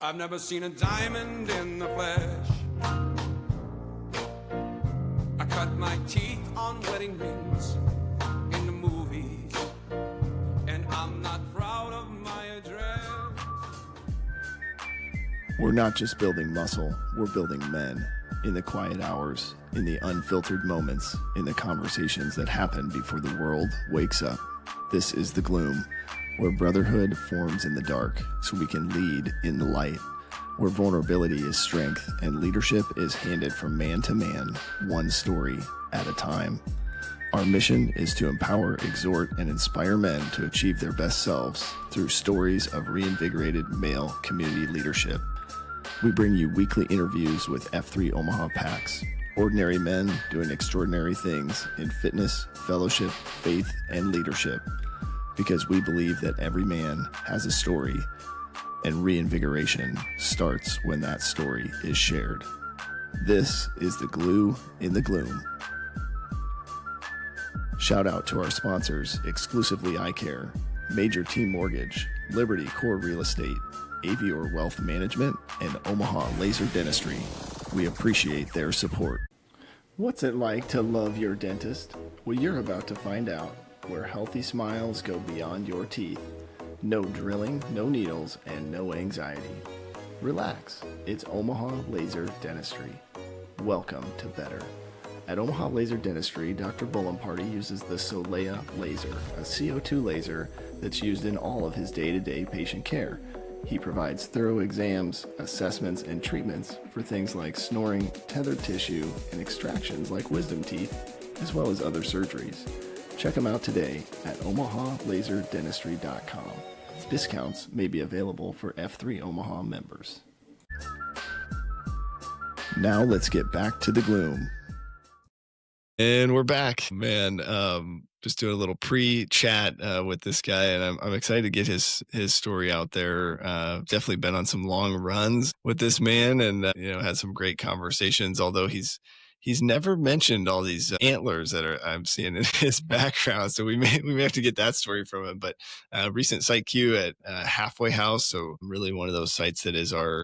I've never seen a diamond in the flesh. I cut my teeth on wedding rings in the movies, and I'm not proud of my address. We're not just building muscle, we're building men. In the quiet hours, in the unfiltered moments, in the conversations that happen before the world wakes up. This is The Gloom, where brotherhood forms in the dark so we can lead in the light, where vulnerability is strength and leadership is handed from man to man, one story at a time. Our mission is to empower, exhort, and inspire men to achieve their best selves through stories of reinvigorated male community leadership. We bring you weekly interviews with F3 Omaha PACs, ordinary men doing extraordinary things in fitness, fellowship, faith, and leadership, because we believe that every man has a story, and reinvigoration starts when that story is shared. This is The Glue in the Gloom. Shout out to our sponsors, Exclusively Eye Care, Major Team Mortgage, Liberty Core Real Estate, Avior Wealth Management, and Omaha Laser Dentistry. We appreciate their support. What's it like to love your dentist? Well, you're about to find out, where healthy smiles go beyond your teeth. No drilling, no needles, and no anxiety. Relax, it's Omaha Laser Dentistry. Welcome to better. At Omaha Laser Dentistry, Dr. Bullenparty uses the Solea laser, a CO2 laser that's used in all of his day-to-day patient care. He provides thorough exams, assessments, and treatments for things like snoring, tethered tissue, and extractions like wisdom teeth, as well as other surgeries. Check him out today at omahalaserdentistry.com. Discounts may be available for F3 Omaha members. Now let's get back to the gloom. And we're back, man. Just doing a little pre-chat with this guy, and I'm excited to get his story out there. Definitely been on some long runs with this man, and had some great conversations. Although he's never mentioned all these antlers that I'm seeing in his background, so we may have to get that story from him. But recent site queue at Halfway House, so really one of those sites that is a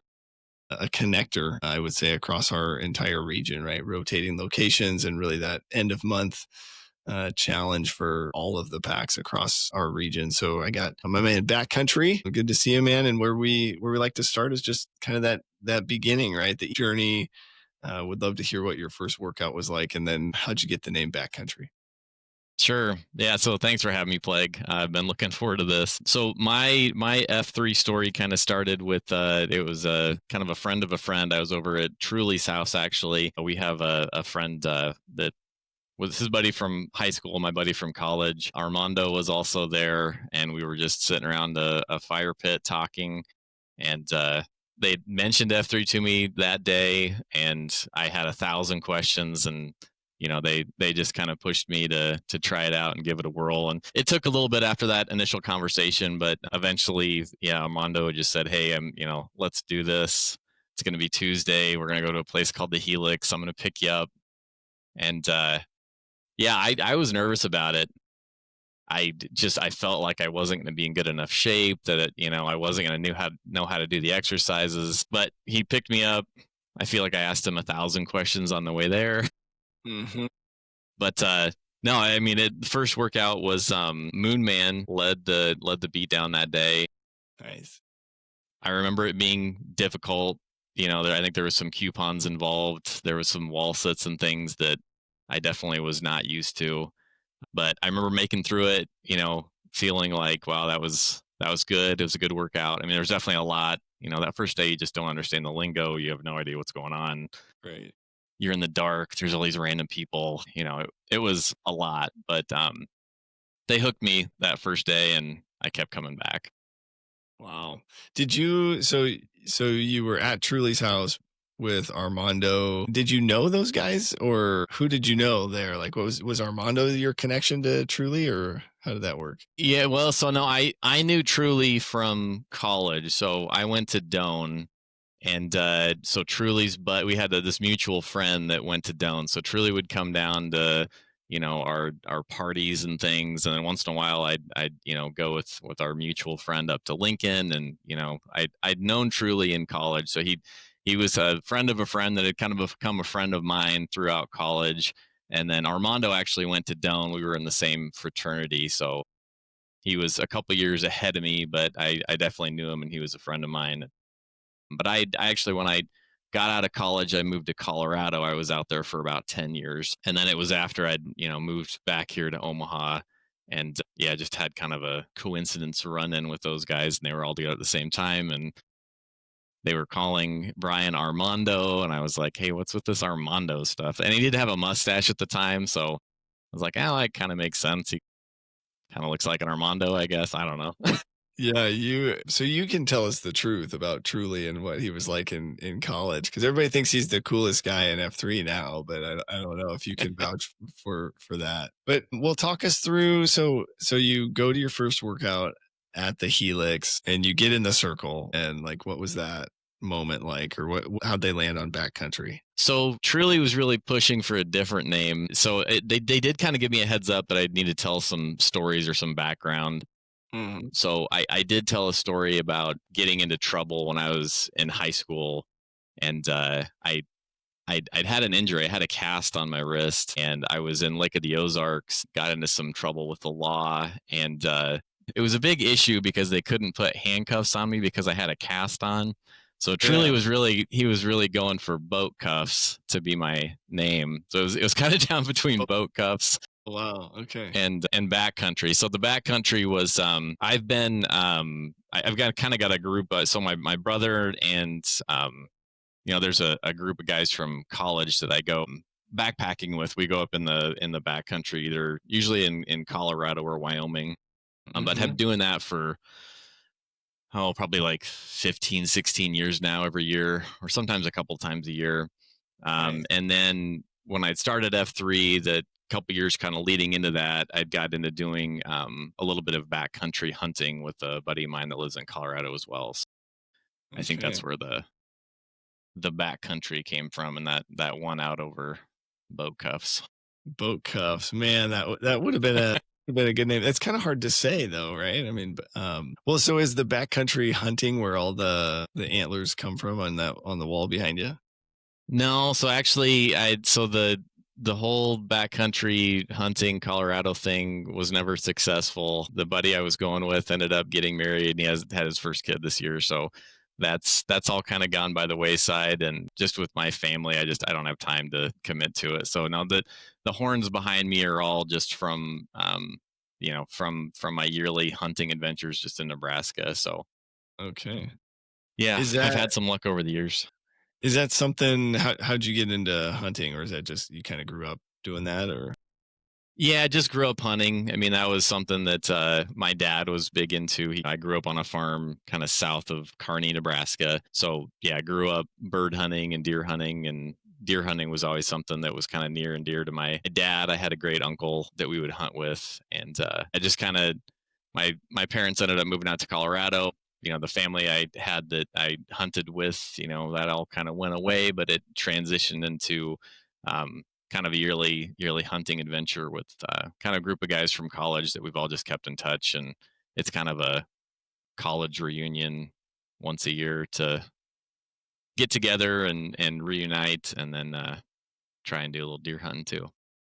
connector, I would say, across our entire region, right? Rotating locations and really that end of month challenge for all of the PACs across our region. So I got my man Backcountry. Good to see you, man. And where we like to start is just kind of that beginning, right? The journey. Would love to hear what your first workout was like, and then how'd you get the name Backcountry? Sure. Yeah. So thanks for having me, Plague. I've been looking forward to this. So my F3 story kind of started with it was kind of a friend of a friend. I was over at Truly's house, actually. We have a friend that was his buddy from high school, my buddy from college. Armando was also there, and we were just sitting around a fire pit talking, and they mentioned F3 to me that day, and I had 1,000 questions, and they just kind of pushed me to try it out and give it a whirl. And it took a little bit after that initial conversation, but eventually, Armando just said, "Hey, let's do this. It's going to be Tuesday. We're going to go to a place called the Helix. I'm going to pick you up." And I was nervous about it. I felt like I wasn't going to be in good enough shape, that I wasn't going to know how to do the exercises. But he picked me up. I feel like I asked him 1,000 questions on the way there. Mm-hmm. But no, I mean, the first workout was Moon Man led the beat down that day. Nice. I remember it being difficult. I think there was some coupons involved. There was some wall sits and things that I definitely was not used to. But I remember making through it, feeling like, wow, that was good. It was a good workout. I mean, there's definitely a lot. That first day, you just don't understand the lingo. You have no idea what's going on. Right. You're in the dark. There's all these random people. It was a lot. But they hooked me that first day, and I kept coming back. Wow. Did you? So you were at Truly's house with Armando. Did you know those guys, or who did you know there? Like, was Armando your connection to Truly, or how did that work? Yeah, well, so no, I knew Truly from college. So I went to Doane, and so Truly's, but we had this mutual friend that went to Doane. So Truly would come down to our parties and things. And then once in a while I'd go with our mutual friend up to Lincoln. And I'd known Truly in college, so he was a friend of a friend that had kind of become a friend of mine throughout college. And then Armando actually went to Doane. We were in the same fraternity, so he was a couple years ahead of me, but I definitely knew him, and he was a friend of mine. But I actually, when I got out of college, I moved to Colorado. I was out there for about 10 years. And then it was after I'd, moved back here to Omaha. And yeah, just had kind of a coincidence run in with those guys, and they were all together at the same time. And they were calling Brian Armando. And I was like, hey, what's with this Armando stuff? And he did have a mustache at the time. So I was like, oh, it kind of makes sense. He kind of looks like an Armando, I guess. I don't know. Yeah, so you can tell us the truth about Truly and what he was like in college, because everybody thinks he's the coolest guy in F3 now, but I don't know if you can vouch for that. But well, talk us through. So you go to your first workout at the Helix, and you get in the circle, and like, what was that moment like, or how'd they land on Backcountry? So Truly was really pushing for a different name. So they did kind of give me a heads up that I'd need to tell some stories or some background. So I did tell a story about getting into trouble when I was in high school, and I'd had an injury. I had a cast on my wrist, and I was in Lake of the Ozarks, got into some trouble with the law, and it was a big issue because they couldn't put handcuffs on me because I had a cast on. So Truly was really going for boat cuffs to be my name. So it was kind of down between boat cuffs. Wow. Okay. And Backcountry. So the Backcountry was I've got a group. So my brother and there's a group of guys from college that I go backpacking with. We go up in the Backcountry, either usually in Colorado or Wyoming. But have doing that for probably like 15, 16 years now, every year, or sometimes a couple times a year. Right. And then when I started F3, the couple years kind of leading into that, I'd got into doing a little bit of backcountry hunting with a buddy of mine that lives in Colorado as well. So I think that's where the backcountry came from, and that won out over boat cuffs. Boat cuffs, man. That would have been a good name. That's kind of hard to say, though, right? I mean, well, so is the backcountry hunting where all the antlers come from on the wall behind you? No, so actually, the whole backcountry hunting Colorado thing was never successful. The buddy I was going with ended up getting married, and he had his first kid this year. So that's all kind of gone by the wayside. And just with my family, I don't have time to commit to it. So now the horns behind me are all just from from my yearly hunting adventures just in Nebraska. So okay, yeah, I've had some luck over the years. Is that something? How'd you get into hunting, or is that just you kind of grew up doing that, or? Yeah, I just grew up hunting. I mean, that was something that my dad was big into. I grew up on a farm kind of south of Kearney, Nebraska. So yeah, I grew up bird hunting and deer hunting was always something that was kind of near and dear to my dad. I had a great uncle that we would hunt with, and I just kind of my parents ended up moving out to Colorado. The family I had that I hunted with, that all kind of went away, but it transitioned into kind of a yearly hunting adventure with kind of a group of guys from college that we've all just kept in touch. And it's kind of a college reunion once a year to get together and reunite, and then try and do a little deer hunting too.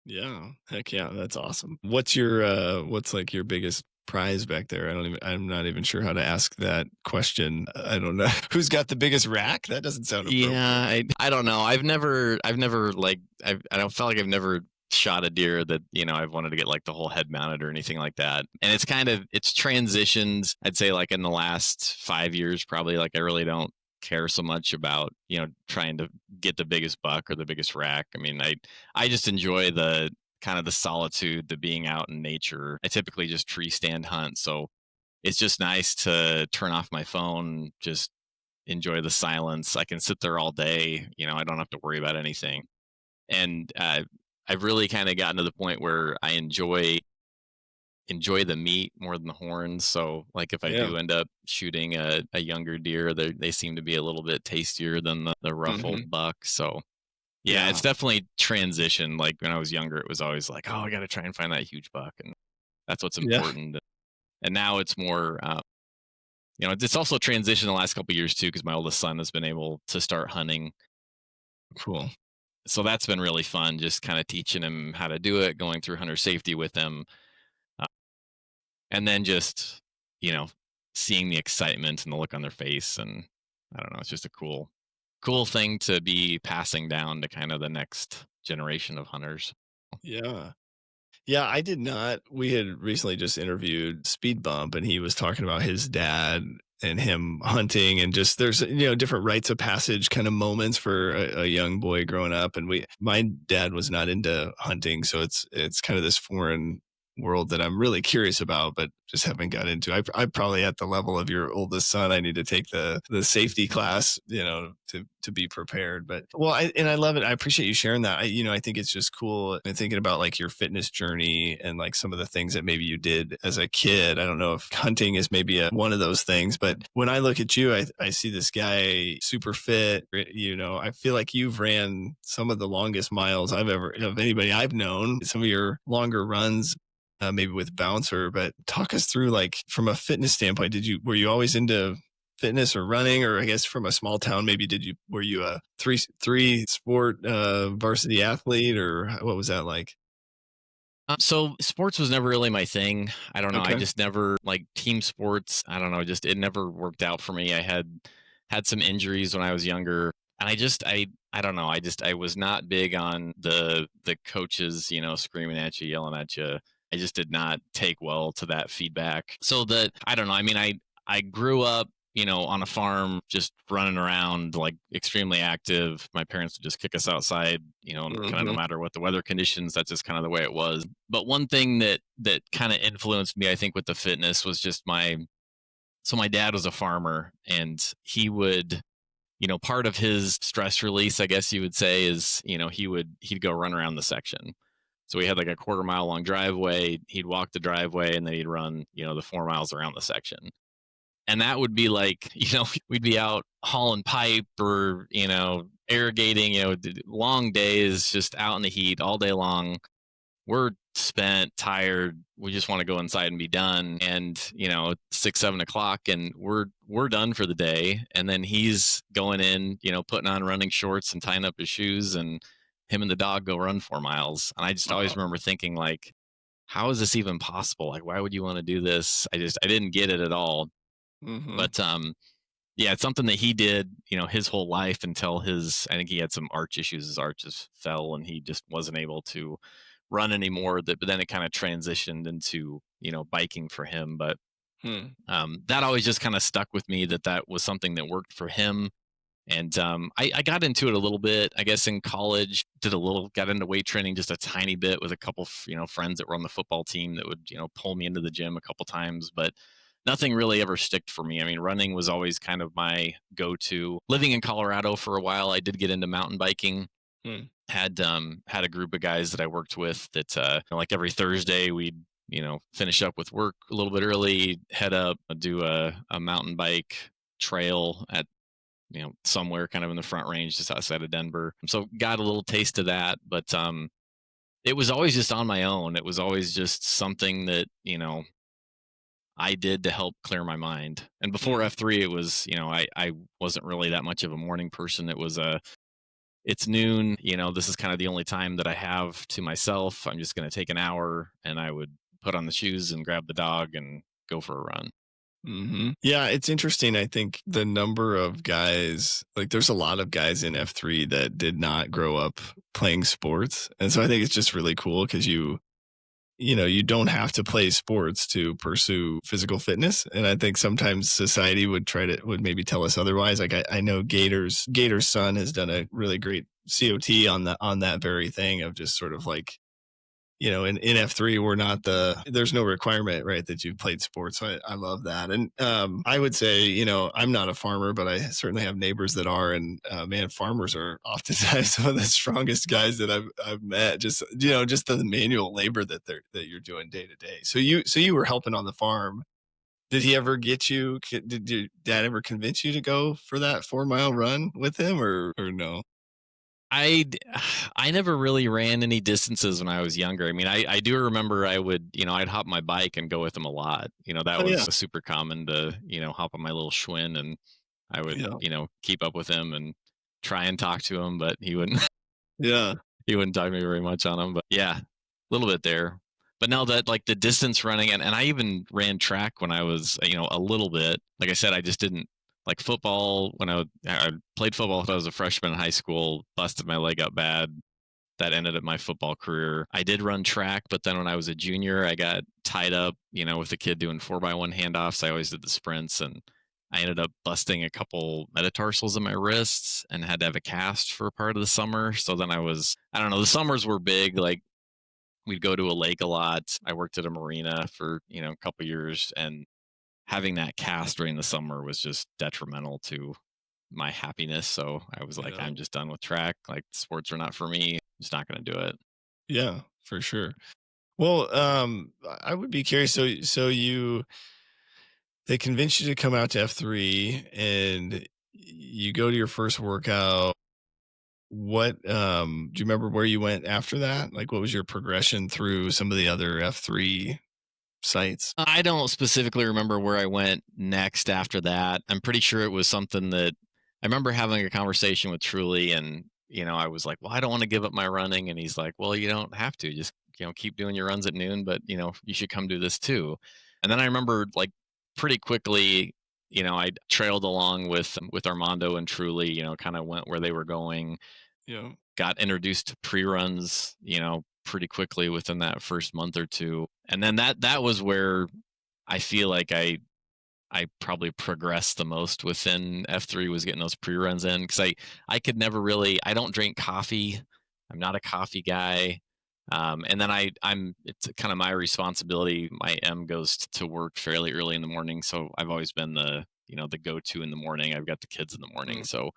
Yeah, heck yeah, that's awesome. What's like your biggest prize back there? I'm not even sure how to ask that question. I don't know. Who's got the biggest rack? That doesn't sound appropriate. Yeah, I don't know. I don't feel like I've never shot a deer that I've wanted to get like the whole head mounted or anything like that. And it's transitions, I'd say, like in the last 5 years probably. Like I really don't care so much about trying to get the biggest buck or the biggest rack. I mean, I just enjoy the kind of the solitude, the being out in nature. I typically just tree stand hunt, so it's just nice to turn off my phone, just enjoy the silence. I can sit there all day. I don't have to worry about anything. And I've really kind of gotten to the point where I enjoy the meat more than the horns. So like if I do end up shooting a younger deer, they seem to be a little bit tastier than the ruffled buck. So Yeah, it's definitely transition. Like when I was younger, it was always like, oh, I got to try and find that huge buck, and that's what's Yeah. important. And now it's more, it's also transitioned the last couple of years too, because my oldest son has been able to start hunting. Cool. So that's been really fun, just kind of teaching him how to do it, going through hunter safety with him, uh, and then just, you know, seeing the excitement and the look on their face. And I don't know, it's just a cool thing to be passing down to kind of the next generation of hunters. Yeah. Yeah, I did not. We had recently just interviewed Speed Bump, and he was talking about his dad and him hunting, and just there's different rites of passage kind of moments for a young boy growing up. And my dad was not into hunting, so it's kind of this foreign world that I'm really curious about, but just haven't got into. I'm probably at the level of your oldest son. I need to take the safety class, to be prepared. But I love it. I appreciate you sharing that. I think it's just cool and thinking about like your fitness journey and like some of the things that maybe you did as a kid. I don't know if hunting is maybe one of those things, but when I look at you, I see this guy super fit. I feel like you've ran some of the longest miles of anybody I've known. Some of your longer runs, maybe with Bouncer, but talk us through, like, from a fitness standpoint, were you always into fitness or running? Or I guess from a small town, maybe were you a three sport varsity athlete, or what was that like? So sports was never really my thing. I don't know. I Okay. just never like team sports. I don't know. Just it never worked out for me. I had some injuries when I was younger, and I don't know. I was not big on the coaches, screaming at you, yelling at you. I just did not take well to that feedback. So that I don't know. I mean, I grew up, on a farm, just running around, like extremely active. My parents would just kick us outside, kind of no Mhm. matter what the weather conditions. That's just kind of the way it was. But one thing that kind of influenced me, I think, with the fitness was just my dad was a farmer, and he would, part of his stress release, I guess you would say, is, he'd go run around the section. So we had like a quarter-mile long driveway. He'd walk the driveway, and then he'd run, the 4 miles around the section. And that would be like, we'd be out hauling pipe or, irrigating, long days, just out in the heat all day long. We're spent, tired. We just want to go inside and be done. And, 6, 7 o'clock, and we're done for the day. And then he's going in, putting on running shorts and tying up his shoes, and him and the dog go run 4 miles. And I just always remember thinking, like, how is this even possible? Like, why would you want to do this? I didn't get it at all. Mhm. But yeah, it's something that he did, his whole life until I think he had some arch issues. His arches fell, and he just wasn't able to run anymore. But then it kind of transitioned into, biking for him. But Hmm. that always just kind of stuck with me, that was something that worked for him. And I got into it a little bit, I guess, in college. Got into weight training just a tiny bit with a couple, friends that were on the football team that would, pull me into the gym a couple times, but nothing really ever sticked for me. I mean, running was always kind of my go-to. Living in Colorado for a while, I did get into mountain biking. Hmm. Had a group of guys that I worked with that, like every Thursday we'd, finish up with work a little bit early, head up, do a mountain bike trail at somewhere kind of in the Front Range just outside of Denver. So got a little taste of that, but it was always just on my own. It was always just something that, I did to help clear my mind. And before Hmm. F3, it was, I wasn't really that much of a morning person. It's noon, this is kind of the only time that I have to myself. I'm just going to take an hour, and I would put on the shoes and grab the dog and go for a run. Hmm. Yeah, it's interesting. I think the number of guys, like, there's a lot of guys in F3 that did not grow up playing sports. And so I think it's just really cool because you don't have to play sports to pursue physical fitness. And I think sometimes society would maybe tell us otherwise. Like, I know Gator's son has done a really great COT on that very thing of just sort of like, in F3, there's no requirement, right, that you've played sports. So I love that. And I would say, I'm not a farmer, but I certainly have neighbors that are. And man, farmers are oftentimes some of the strongest guys that I've met. Just the manual labor that you're doing day to day. So you were helping on the farm. Did he ever did your dad ever convince you to go for that 4 mile run with him, or no? I never really ran any distances when I was younger. I mean, I do remember I would, I'd hop my bike and go with him a lot. That Oh yeah, was super common to, hop on my little Schwinn, and I would, yeah, keep up with him and try and talk to him, but he wouldn't yeah, he wouldn't talk to me very much on him. But yeah, a little bit there. But now that like the distance running, and I even ran track when I was, a little bit. Like I said, I just didn't like football when I played football when I was a freshman in high school, busted my leg up bad. That ended up my football career. I did run track, but then when I was a junior, I got tied up, with a kid doing 4x1 handoffs. I always did the sprints, and I ended up busting a couple metatarsals in my wrists and had to have a cast for a part of the summer. So then I don't know, the summers were big. Like we'd go to a lake a lot. I worked at a marina for, a couple years, and having that cast during the summer was just detrimental to my happiness. So I was like, yeah, I'm just done with track. Like sports are not for me. I'm just not going to do it. yeah, for sure. Well, I would be curious. So they convinced you to come out to F3, and you go to your first workout. What do you remember where you went after that? Like, what was your progression through some of the other F3 sites? I don't specifically remember where I went next after that. I'm pretty sure it was something that I remember having a conversation with Truly, and I was like, "Well, I don't want to give up my running," and he's like, "Well, you don't have to. Just keep doing your runs at noon, but you should come do this too." And then I remember like pretty quickly, I trailed along with Armando and Truly, kind of went where they were going, Yeah, got introduced to pre-runs, pretty quickly within that first month or two. And then that was where I feel like I probably progressed the most within F3, was getting those pre-runs in, because I could never really, I don't drink coffee. I'm not a coffee guy. And then it's kind of my responsibility. My M goes to work fairly early in the morning. So I've always been the go-to in the morning. I've got the kids in the morning. mm, So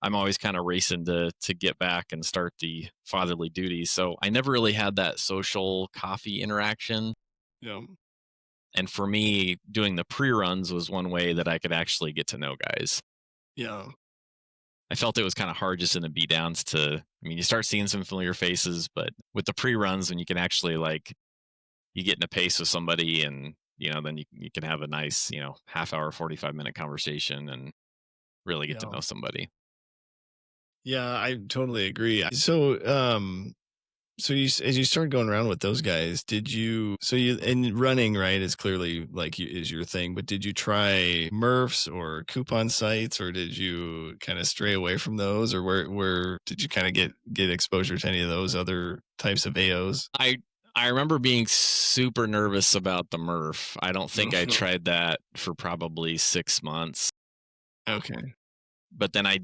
I'm always kind of racing to get back and start the fatherly duties. So I never really had that social coffee interaction. yeah, And for me, doing the pre-runs was one way that I could actually get to know guys. yeah, I felt it was kind of hard just in the beat downs you start seeing some familiar faces, but with the pre-runs, when you can actually like, you get in a pace with somebody, and, then you can have a nice, half hour, 45-minute conversation and really get to yeah. know somebody. Yeah, I totally agree. So as you started going around with those guys, did you so you and running, right, is clearly like is your thing, but did you try Murphs or coupon sites, or did you kind of stray away from those, or where did you kind of get exposure to any of those other types of AOs? I remember being super nervous about the Murph. I don't think I tried that for probably 6 months. Okay. But then I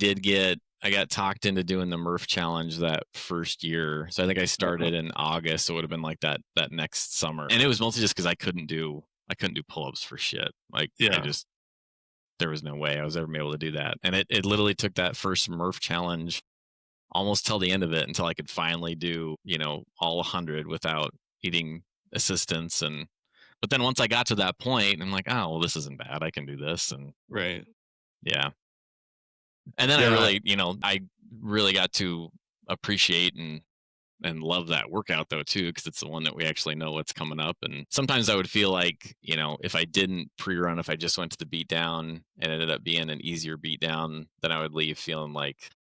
got talked into doing the Murph challenge that first year. So I think I Uh-huh. started in August. So it would have been like that next summer. And it was mostly just because I couldn't do pull-ups for shit. Like Yeah. there was no way I was ever gonna be able to do that. And it literally took that first Murph challenge almost till the end of it, until I could finally do, all 100 without needing assistance. But then once I got to that point, I'm like, oh, well, this isn't bad. I can do this. And Right. yeah. And then Yeah. I really got to appreciate and love that workout though too, because it's the one that we actually know what's coming up. And sometimes I would feel like, if I didn't pre-run, if I just went to the beat down and it ended up being an easier beat down, then I would leave feeling like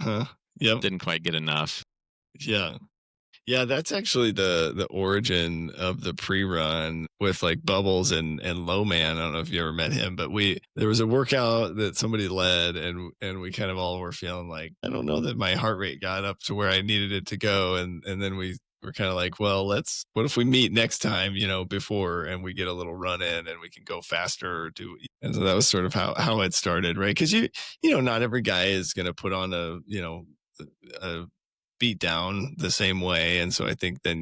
Huh. Yep. didn't quite get enough. Yeah. Yeah, that's actually the origin of the pre-run with like Bubbles and Low Man. I don't know if you ever met him, but there was a workout that somebody led, and we kind of all were feeling like, I don't know that my heart rate got up to where I needed it to go. And then we were kind of like, well, what if we meet next time, before, and we get a little run in and we can go faster or do. And so that was sort of how it started, right? Because not every guy is gonna put on a beat down the same way. And so I think then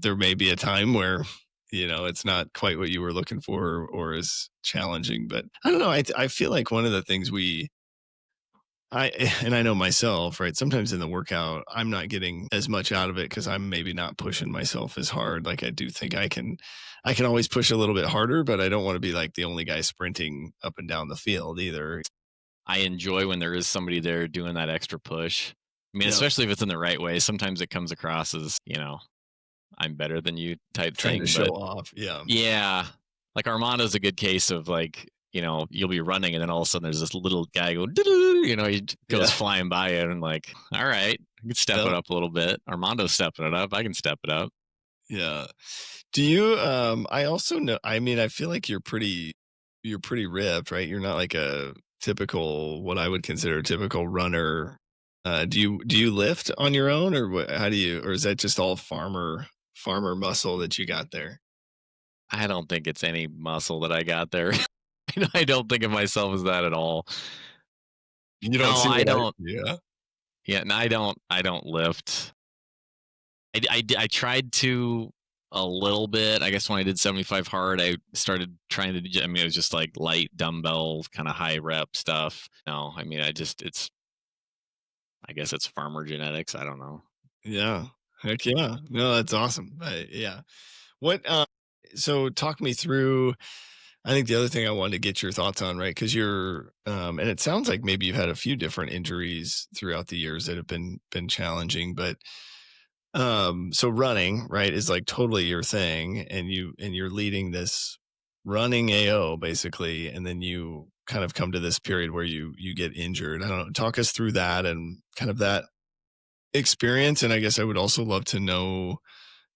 there may be a time where, it's not quite what you were looking for, or is challenging. But I don't know. I feel like one of the things I, and I know myself, right? Sometimes in the workout, I'm not getting as much out of it because I'm maybe not pushing myself as hard. Like I do think I can always push a little bit harder, but I don't want to be like the only guy sprinting up and down the field either. I enjoy when there is somebody there doing that extra push. I mean, Yeah. especially if it's in the right way. Sometimes it comes across as, I'm better than you type Trying to thing. show But off. Yeah. yeah, like Armando's a good case of like, you'll be running and then all of a sudden there's this little guy go, doo-doo, he goes Yeah. flying by you and like, all right, I can step Yeah. it up a little bit. Armando's stepping it up. I can step it up. Yeah. Do you I also know, I mean, I feel like you're pretty ripped, right? You're not like a typical, what I would consider a typical runner. Do you lift on your own, or what, how do you, or is that just all farmer muscle that you got there? I don't think it's any muscle that I got there. I don't think of myself as that at all. You don't No, see I what I don't. yeah. Yeah, no, I don't lift. I tried to a little bit. I guess when I did 75 hard, I started trying to do, I mean, it was just like light dumbbell, kind of high rep stuff. No, I mean, I guess it's farmer genetics. I don't know. Yeah. Heck yeah. No, that's awesome. Yeah. What so talk me through, I think the other thing I wanted to get your thoughts on, right? Because you're and it sounds like maybe you've had a few different injuries throughout the years that have been challenging, but so running, right, is like totally your thing, and you're leading this running AO basically, and then you kind of come to this period where you get injured. I don't know, talk us through that and kind of that experience. And I guess I would also love to know,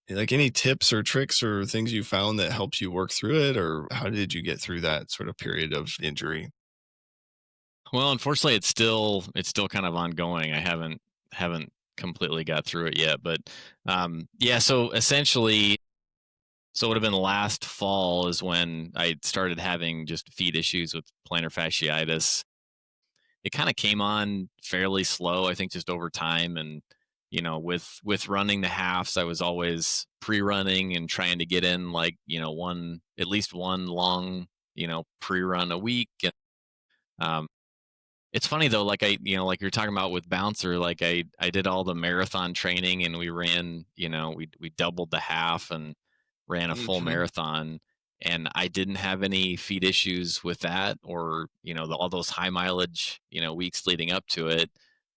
like, any tips or tricks or things you found that helped you work through it, or how did you get through that sort of period of injury? Well, unfortunately, it's still kind of ongoing. I haven't completely got through it yet, but yeah. So essentially, so it would have been last fall is when I started having just feet issues with plantar fasciitis. It kind of came on fairly slow, I think, just over time. And with running the halves, I was always pre-running and trying to get in like one, at least one long pre-run a week. And um, it's funny though, like like you're talking about with bouncer, like I did all the marathon training and we ran, we doubled the half and ran a full Hmm. marathon, and I didn't have any feet issues with that, or all those high mileage weeks leading up to it.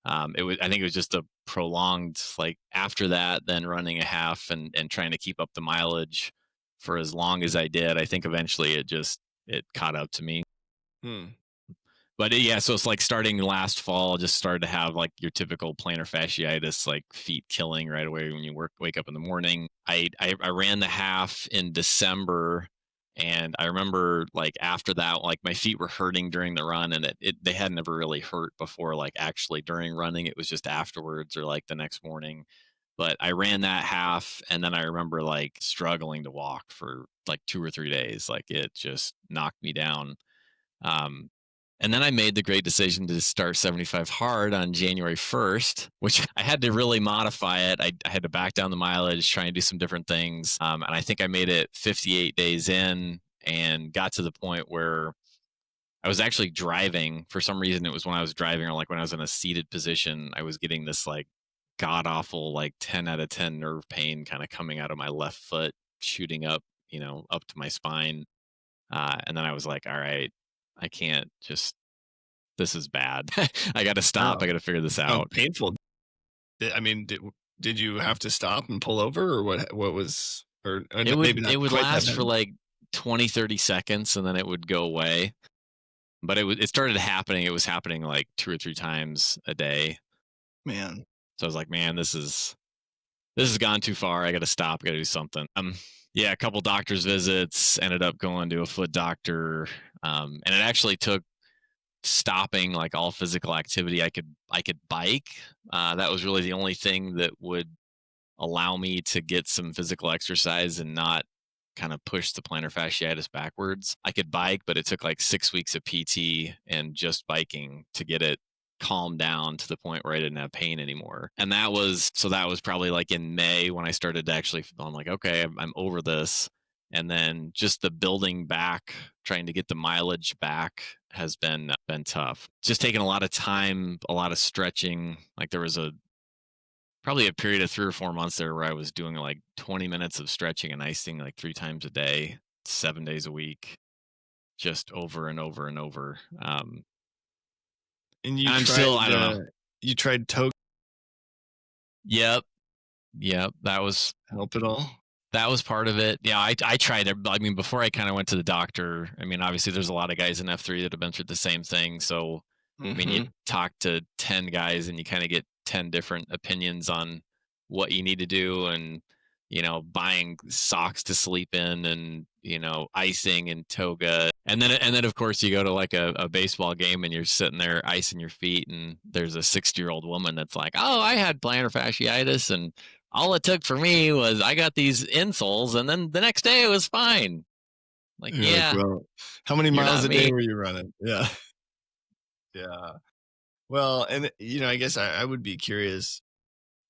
I think it was just a prolonged, like after that, then running a half and trying to keep up the mileage for as long as I did. I think eventually it caught up to me. Hmm. But yeah, so it's like starting last fall, just started to have like your typical plantar fasciitis, like feet killing right away when you wake up in the morning. I ran the half in December, and I remember like after that, like my feet were hurting during the run, and they had never really hurt before, like actually during running. It was just afterwards or like the next morning. But I ran that half, and then I remember like struggling to walk for like 2 or 3 days. Like it just knocked me down. Um, and then I made the great decision to start 75 hard on January 1st, which I had to really modify it. I had to back down the mileage, try and do some different things. And I think I made it 58 days in and got to the point where I was actually driving. For some reason, it was when I was driving or like when I was in a seated position, I was getting this like god awful, like 10 out of 10 nerve pain kind of coming out of my left foot, shooting up, up to my spine. And then I was like, all right, I can't just, this is bad. I got to stop. I Wow. got to figure this Sounds out. painful. I mean, did you have to stop and pull over, or what was, or It maybe would, not it would quite that last for bad? like 20, 30 seconds and then it would go away. But it started happening. It was happening like 2 or 3 times a day. Man. So I was like, man, this has gone too far. I got to stop. I got to do something. Yeah, a couple doctor's visits, ended up going to a foot doctor. And it actually took stopping like all physical activity. I could bike. That was really the only thing that would allow me to get some physical exercise and not kind of push the plantar fasciitis backwards. I could bike, but it took like 6 weeks of PT and just biking to get it calmed down to the point where I didn't have pain anymore. And that was probably like in May when I started to actually, I'm like, okay, I'm over this. And then just the building back, trying to get the mileage back has been tough. Just taking a lot of time, a lot of stretching. Like there was probably a period of 3 or 4 months there where I was doing like 20 minutes of stretching and icing like 3 times a day, 7 days a week, just over and over and over. And you I'm still, tried I don't know. you tried toe Yep. Yep. Help at all? That was part of it. Yeah, I tried it. I mean, before I kind of went to the doctor, I mean, obviously there's a lot of guys in F3 that have been through the same thing. So, I mean, you Hmm. talk to 10 guys and you kind of get 10 different opinions on what you need to do and, buying socks to sleep in and, icing and toga. And then of course you go to like a baseball game and you're sitting there icing your feet and there's a 60-year-old woman that's like, "Oh, I had plantar fasciitis and all it took for me was I got these insoles and then the next day it was fine." Like, You're like, yeah, well, how many you're miles not a day me. were you running? Yeah. Yeah. Well, and I guess I would be curious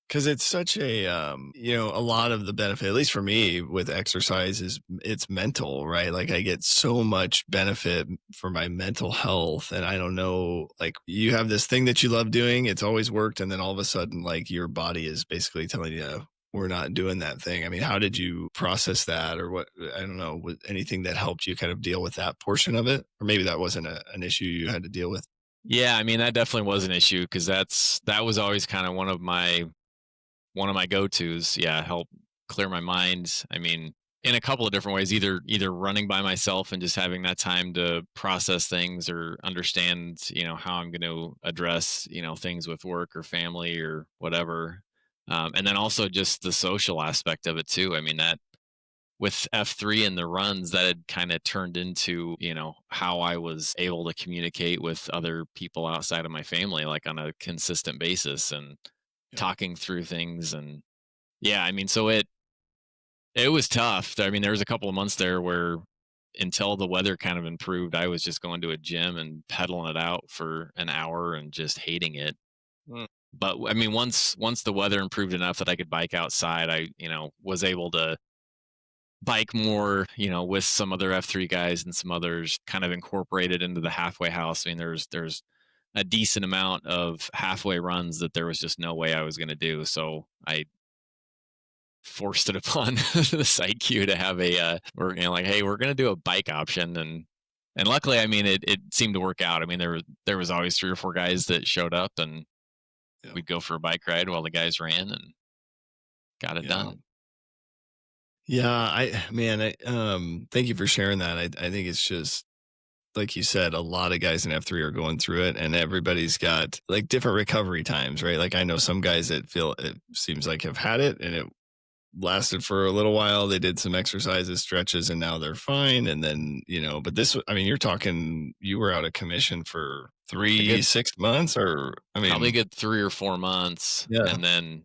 because it's such a a lot of the benefit, at least for me with exercise, is it's mental, right? Like I get so much benefit for my mental health. And I don't know, like you have this thing that you love doing, it's always worked, and then all of a sudden, like your body is basically telling you we're not doing that thing. I mean, how did you process that, or what? I don't know, was anything that helped you kind of deal with that portion of it? Or maybe that wasn't an issue you had to deal with. Yeah, I mean that definitely was an issue because that was always kind of one of my go-tos. Yeah, help clear my mind. I mean, in a couple of different ways, either running by myself and just having that time to process things or understand, how I'm going to address, things with work or family or whatever. And then also just the social aspect of it too. I mean, that with F3 and the runs, that had kind of turned into, how I was able to communicate with other people outside of my family, like on a consistent basis and Yeah. talking through things. And yeah, I mean, so it was tough. I mean, there was a couple of months there where until the weather kind of improved, I was just going to a gym and pedaling it out for an hour and just hating it. Mm. But I mean, once the weather improved enough that I could bike outside, I, was able to bike more, with some other F3 guys and some others kind of incorporated into the halfway house. I mean, there's a decent amount of halfway runs that there was just no way I was going to do. So I forced it upon the site queue to have we're like, hey, we're gonna do a bike option, and luckily, I mean, it seemed to work out. I mean, there was always 3 or 4 guys that showed up, and Yeah. we'd go for a bike ride while the guys ran and got it Yeah. done. Yeah, thank you for sharing that. I think it's just like you said, a lot of guys in F3 are going through it, and everybody's got like different recovery times, right? Like I know some guys that feel it seems like have had it and it lasted for a little while. They did some exercises, stretches, and now they're fine. And then, but I mean, you're talking, you were out of commission for A good 6 months, or, I Probably a mean, good 3 or 4 months, yeah. and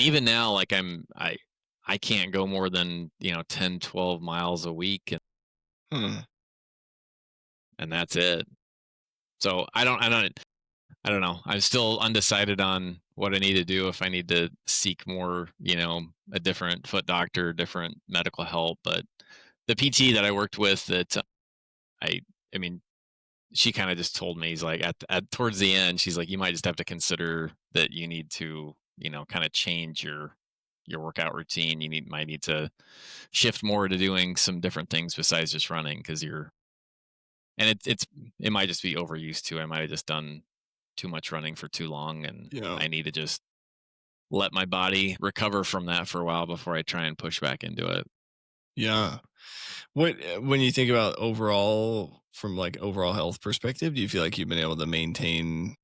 even now, like I can't go more than 10, 12 miles a week, Hmm. and that's it. So I don't know. I'm still undecided on what I need to do if I need to seek more, a different foot doctor, different medical help. But the PT that I worked with, that I, I mean, she kind of just told me, he's like at towards the end, she's like, you might just have to consider that you need to, kind of change your workout routine. Might need to shift more to doing some different things besides just running because and it might just be overused too. I might have just done too much running for too long, and Yeah. I need to just let my body recover from that for a while before I try and push back into it. Yeah. When you think about overall, from like overall health perspective, do you feel like you've been able to maintain?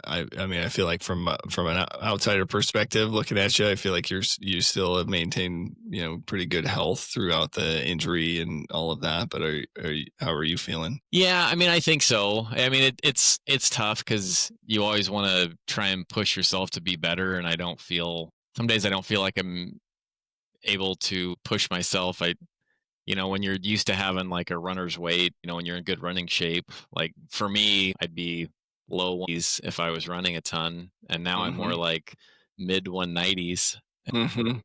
I mean, I feel like from an outsider perspective, looking at you, I feel like you still have maintained pretty good health throughout the injury and all of that. But how are you feeling? Yeah, I mean, I think so. I mean, it's tough because you always want to try and push yourself to be better, and some days I don't feel like I'm able to push myself. When you're used to having like a runner's weight, when you're in good running shape, like for me, I'd be low 190s if I was running a ton. And now I'm more Mm-hmm. like mid 190s. Mm-hmm.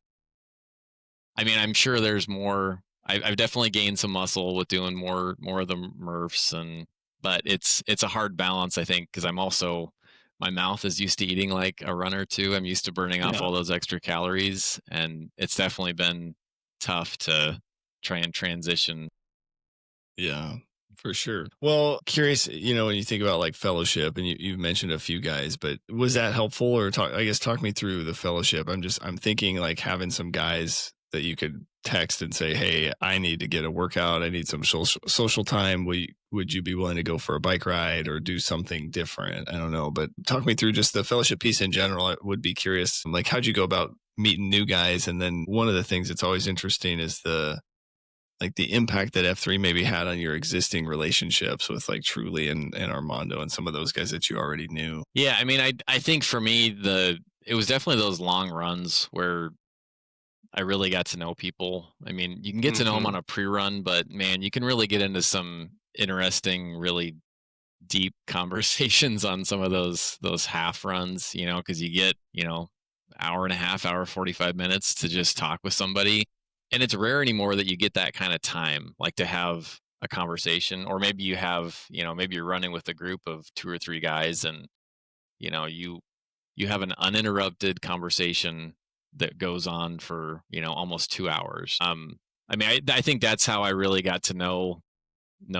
I mean, I'm sure there's more. I've definitely gained some muscle with doing more of the Murphs, but it's a hard balance, I think, because my mouth is used to eating like a runner too. I'm used to burning off Yeah. all those extra calories, and it's definitely been tough to try and transition. Yeah. For sure. Well, curious, when you think about like fellowship and you mentioned a few guys, but was that helpful or talk me through the fellowship. I'm thinking like having some guys that you could text and say, "Hey, I need to get a workout. I need some social time. Would you be willing to go for a bike ride or do something different?" I don't know, but talk me through just the fellowship piece in general. I would be curious. Like, how'd you go about meeting new guys? And then one of the things that's always interesting is the impact that F3 maybe had on your existing relationships with like Truly and Armando and some of those guys that you already knew. Yeah, I mean, I think for me it was definitely those long runs where I really got to know people. I mean, you can get to know them on a pre-run, but man, you can really get into some interesting, really deep conversations on some of those half runs, because you get, hour and a half, hour 45 minutes to just talk with somebody. And it's rare anymore that you get that kind of time, like to have a conversation, or maybe you have, maybe you're running with a group of 2 or 3 guys, and you have an uninterrupted conversation that goes on for almost 2 hours. I mean, I think that's how I really got to know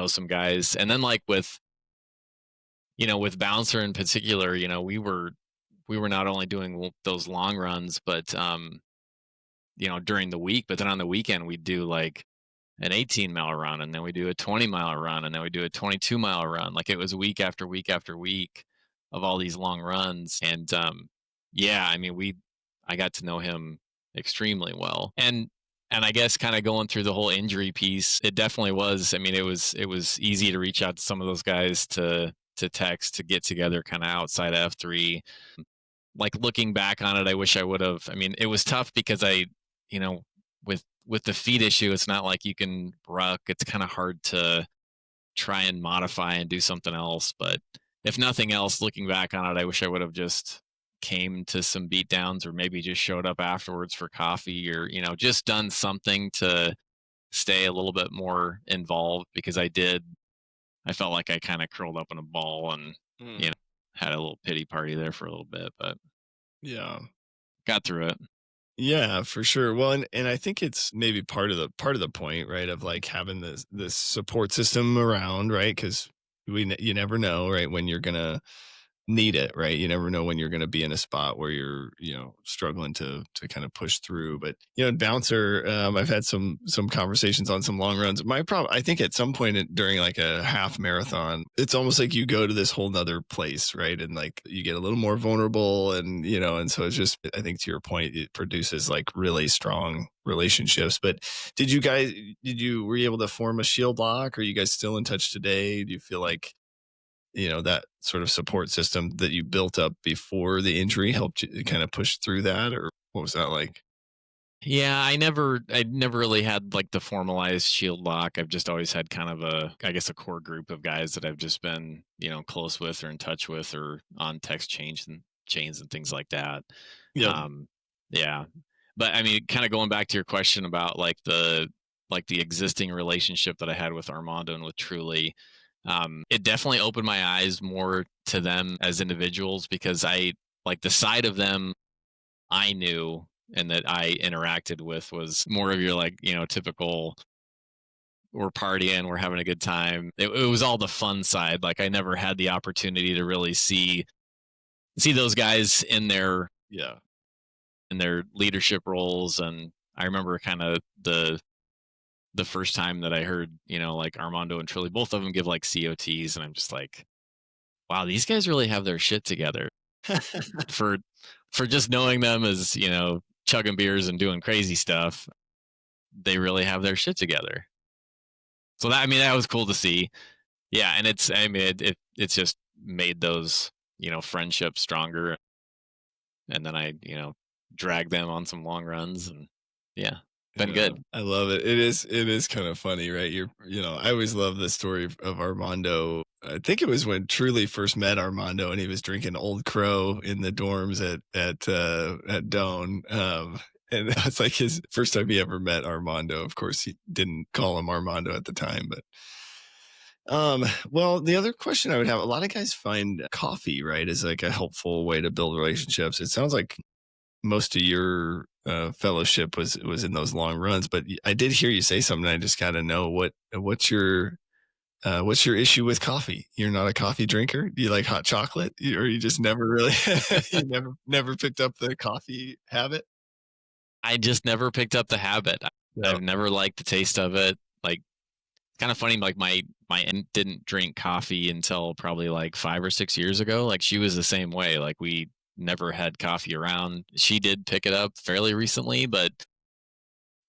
some guys. And then like with Bouncer in particular, we were not only doing those long runs, but during the week, but then on the weekend we'd do like an 18-mile run, and then we do a 20-mile run, and then we do a 22-mile run. Like, it was week after week after week of all these long runs. And yeah, I mean, I got to know him extremely well. And I guess kind of going through the whole injury piece, it definitely was. I mean, it was easy to reach out to some of those guys to text, to get together kind of outside of F3. Like, looking back on it, I wish I would have. I mean, it was tough because with the feet issue, it's not like you can ruck. It's kind of hard to try and modify and do something else. But if nothing else, looking back on it, I wish I would have just came to some beat downs, or maybe just showed up afterwards for coffee, or, just done something to stay a little bit more involved, because I felt like I kind of curled up in a ball and, had a little pity party there for a little bit, but Yeah. got through it. Yeah, for sure. Well, and I think it's maybe part of the point, right, of like having this support system around, right? Because you never know, right, when you're gonna need it, right? You never know when you're going to be in a spot where you're, struggling to kind of push through. But Bouncer, I've had some conversations on some long runs. My problem, I think, at some point during like a half marathon, it's almost like you go to this whole nother place, right? And like you get a little more vulnerable, and and so it's just, I think, to your point, it produces like really strong relationships. But were you able to form a shield lock? Are you guys still in touch today? Do you feel like that sort of support system that you built up before the injury helped you kind of push through that, or what was that like? Yeah, I never really had like the formalized shield lock. I've just always had kind of a core group of guys that I've just been, close with or in touch with, or on text chains and things like that. Yeah. Yeah. But I mean, kind of going back to your question about like the existing relationship that I had with Armando and with Truly, it definitely opened my eyes more to them as individuals, because I like the side of them I knew and that I interacted with was more of your like, typical, we're partying, we're having a good time. It was all the fun side. Like, I never had the opportunity to really see those guys in their leadership roles. And I remember kind of the first time that I heard, like Armando and Truly, both of them give like COTs, and I'm just like, wow, these guys really have their shit together. for just knowing them as, chugging beers and doing crazy stuff, they really have their shit together. So that was cool to see. Yeah, and it's just made those, friendships stronger. And then I, drag them on some long runs, and yeah, been good. I love it. It is kind of funny, right? I always love the story of Armando. I think it was when Truly first met Armando, and he was drinking Old Crow in the dorms at Doan. And it's like his first time he ever met Armando. Of course, he didn't call him Armando at the time, but well, the other question I would have, a lot of guys find coffee, right, is like a helpful way to build relationships. It sounds like most of your fellowship was in those long runs, but I did hear you say something. I just got to know what's your What's your issue with coffee? You're not a coffee drinker? Do you like hot chocolate? Or you just never really you never picked up the coffee habit? I just never picked up the habit. Yeah. I've never liked the taste of it. Like, kind of funny, like my aunt didn't drink coffee until probably like 5 or 6 years ago. Like, she was the same way. Like, we never had coffee around. She did pick it up fairly recently, but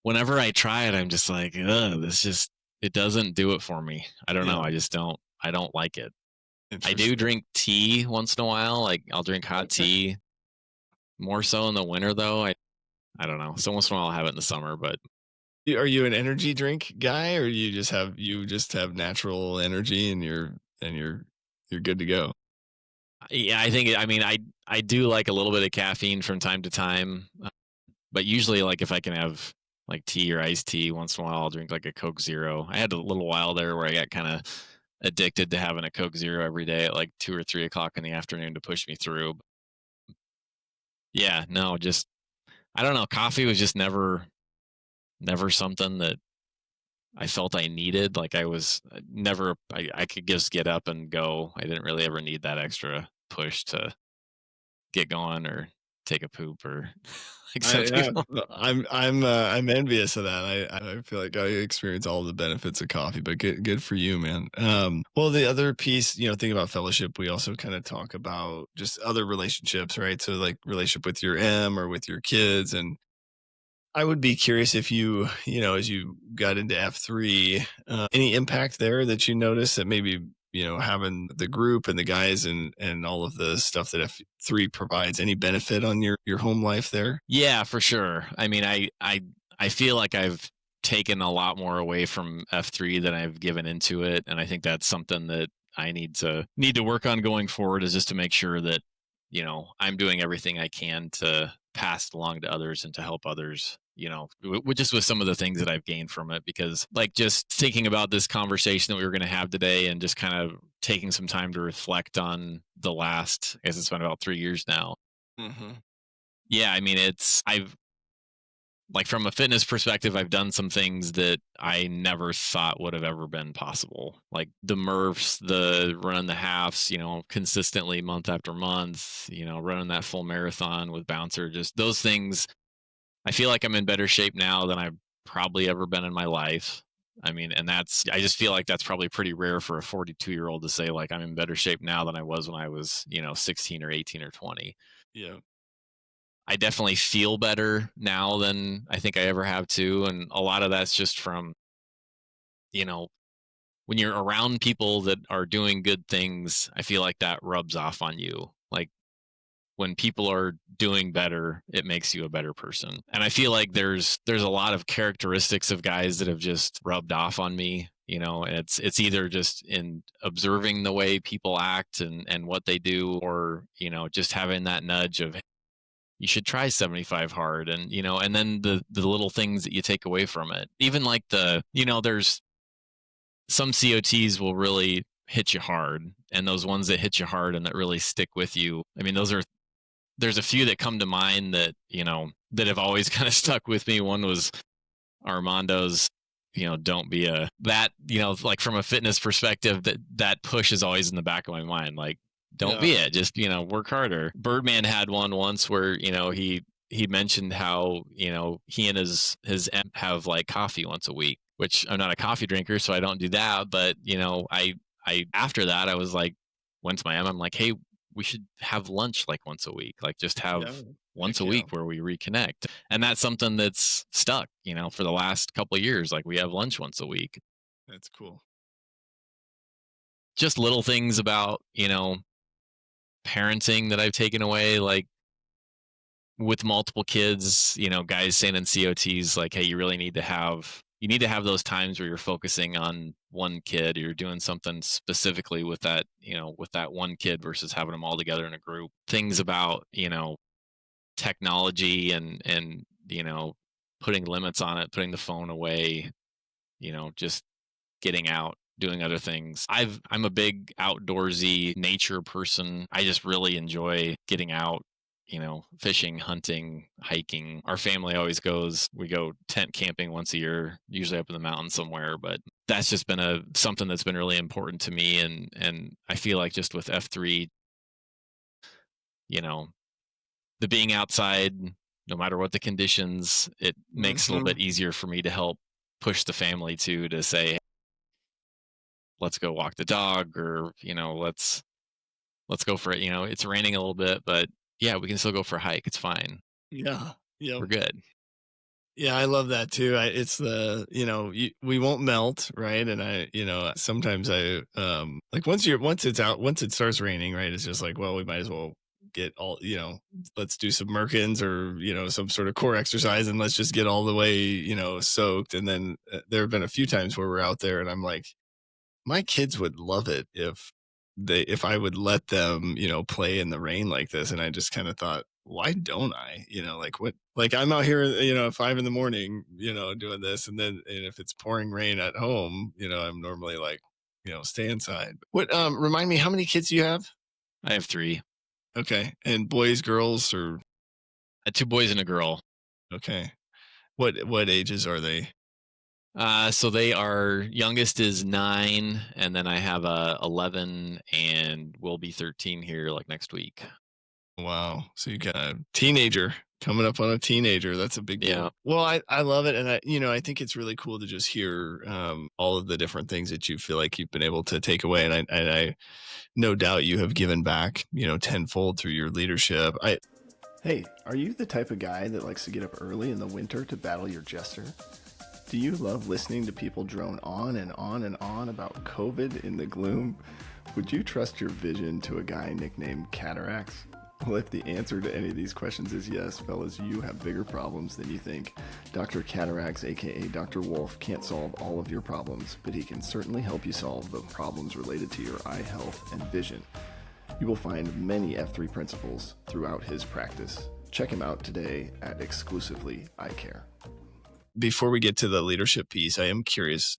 whenever I try it, I'm just like, ugh, this just, it doesn't do it for me. I don't know. Yeah. I don't like it. I do Interesting. drink tea once in a while. Like, I'll drink hot Okay. tea more so in the winter though. I don't know. So once in a while I'll have it in the summer, but Are you an energy drink guy, or you just have natural energy and you're good to go? yeah, I think, I mean, I do like a little bit of caffeine from time to time, but usually, like, if I can have like tea or iced tea once in a while, I'll drink like a Coke Zero. I had a little while there where I got kind of addicted to having a Coke Zero every day at like 2 or 3 o'clock in the afternoon to push me through. Yeah, no, just, I don't know. Coffee was just never something that I felt I needed. Like, I was never, I could just get up and go. I didn't really ever need that extra push to get going or take a poop or like some Yeah, people. I'm envious of that. I feel like I experience all the benefits of coffee, but good for you, man. Well, the other piece, thinking about fellowship, we also kind of talk about just other relationships, right? So like relationship with your M or with your kids. And I would be curious if as you got into F3, any impact there that you noticed that maybe, having the group and the guys and all of the stuff that F3 provides, any benefit on your home life there? Yeah, for sure. I mean, I feel like I've taken a lot more away from F3 than I've given into it, and I think that's something that I need to work on going forward, is just to make sure that, I'm doing everything I can to pass it along to others and to help others, just with some of the things that I've gained from it. Because, like, just thinking about this conversation that we were going to have today and just kind of taking some time to reflect on the last, I guess it's been about 3 years now. Hmm. Yeah, I mean, I've, like, from a fitness perspective, I've done some things that I never thought would have ever been possible. Like the Murphs, the running the halves, consistently month after month, running that full marathon with Bouncer, just those things. I feel like I'm in better shape now than I've probably ever been in my life. I mean, and I just feel like that's probably pretty rare for a 42-year-old to say, like, I'm in better shape now than I was when I was, 16 or 18 or 20. Yeah. I definitely feel better now than I think I ever have too. And a lot of that's just from, you know, when you're around people that are doing good things, I feel like that rubs off on you. Like, when people are doing better, it makes you a better person. And I feel like there's a lot of characteristics of guys that have just rubbed off on me, and it's either just in observing the way people act and what they do, or, just having that nudge of, you should try 75 hard, and then the little things that you take away from it, even like there's some COTs will really hit you hard, and those ones that hit you hard and that really stick with you, I mean, there's a few that come to mind that that have always kind of stuck with me. One was Armando's, don't be a that, like, from a fitness perspective, that push is always in the back of my mind, like, don't be Yeah. it, just, work harder. Birdman had one once where, he mentioned how, he and his M have like coffee once a week, which I'm not a coffee drinker, so I don't do that. But, I after that, I was like, went to my M, I'm like, hey, we should have lunch like once a week, like, just Yeah. have once Heck a yeah. week where we reconnect. And that's something that's stuck, for the last couple of years. Like, we have lunch once a week. That's cool. Just little things about, parenting that I've taken away, like, with multiple kids, guys saying in COTs, like, hey, you need to have those times where you're focusing on one kid, or you're doing something specifically with that one kid versus having them all together in a group. Things about, technology and putting limits on it, putting the phone away, just getting out, doing other things. I'm a big outdoorsy nature person. I just really enjoy getting out, fishing, hunting, hiking. Our family always goes, we go tent camping once a year, usually up in the mountains somewhere, but that's just been something that's been really important to me. And I feel like just with F3, you know, the being outside, no matter what the conditions, it makes it a little Mhm. bit easier for me to help push the family to say, let's go walk the dog, or, let's go for it. It's raining a little bit, but yeah, we can still go for a hike. It's fine. Yeah. We're Yep. good. Yeah, I love that too. It's we won't melt, right? And sometimes like once it's out, once it starts raining, right? It's just like, well, we might as well get all, let's do some Merkins or, some sort of core exercise and let's just get all the way, soaked. And then there have been a few times where we're out there and I'm like, my kids would love it if I would let them, play in the rain like this. And I just kind of thought, why don't I? Like what? Like I'm out here, at 5 a.m, doing this, and if it's pouring rain at home, I'm normally like, stay inside. What? Remind me, how many kids do you have? I have three. Okay, and boys, girls, or Two boys and a girl. okay. What ages are they? So they are, youngest is 9, and then I have 11, and will be 13 here like next week. Wow. So you got a teenager coming up on a teenager. That's a big Yeah. deal. Well, I love it. And I think it's really cool to just hear all of the different things that you feel like you've been able to take away. And I no doubt you have given back, tenfold through your leadership. Hey, are you the type of guy that likes to get up early in the winter to battle your jester? Do you love listening to people drone on and on and on about COVID in the gloom? Would you trust your vision to a guy nicknamed Cataracts? Well, if the answer to any of these questions is yes, fellas, you have bigger problems than you think. Dr. Cataracts, aka Dr. Wolf, can't solve all of your problems, but he can certainly help you solve the problems related to your eye health and vision. You will find many F3 principles throughout his practice. Check him out today at Exclusively Eye Care. Before we get to the leadership piece, I am curious,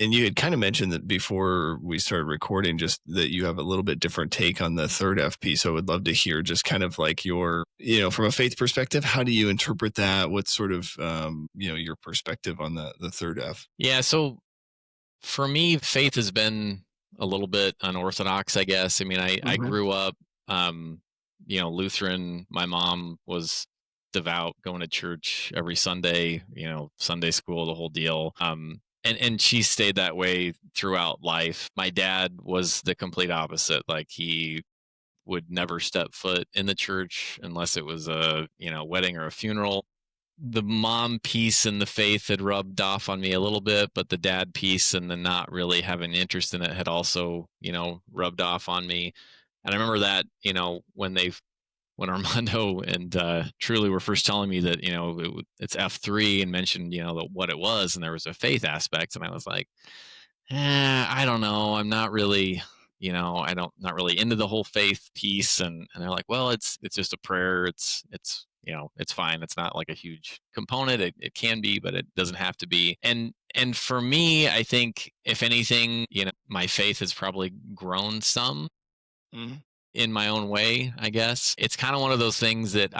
and you had kind of mentioned that before we started recording, just that you have a little bit different take on the third F piece. So I would love to hear just kind of like your, from a faith perspective, how do you interpret that? What's sort of, your perspective on the third F? Yeah. So for me, faith has been a little bit unorthodox, I guess. I mean, I grew up, Lutheran. My mom was devout, going to church every Sunday, Sunday school, the whole deal. And she stayed that way throughout life. My dad was the complete opposite. Like, he would never step foot in the church unless it was a, wedding or a funeral. The mom piece and the faith had rubbed off on me a little bit, but the dad piece and the not really having interest in it had also, rubbed off on me. And I remember that, when Armando and Truly were first telling me that, it's F3, and mentioned, what it was, and there was a faith aspect, and I was like, I don't know. I'm not really, not really into the whole faith piece. And they're like, well, it's just a prayer. It's fine. It's not like a huge component. It can be, but it doesn't have to be. And for me, I think if anything, my faith has probably grown some Mm-hmm. in my own way, I guess. It's kind of one of those things that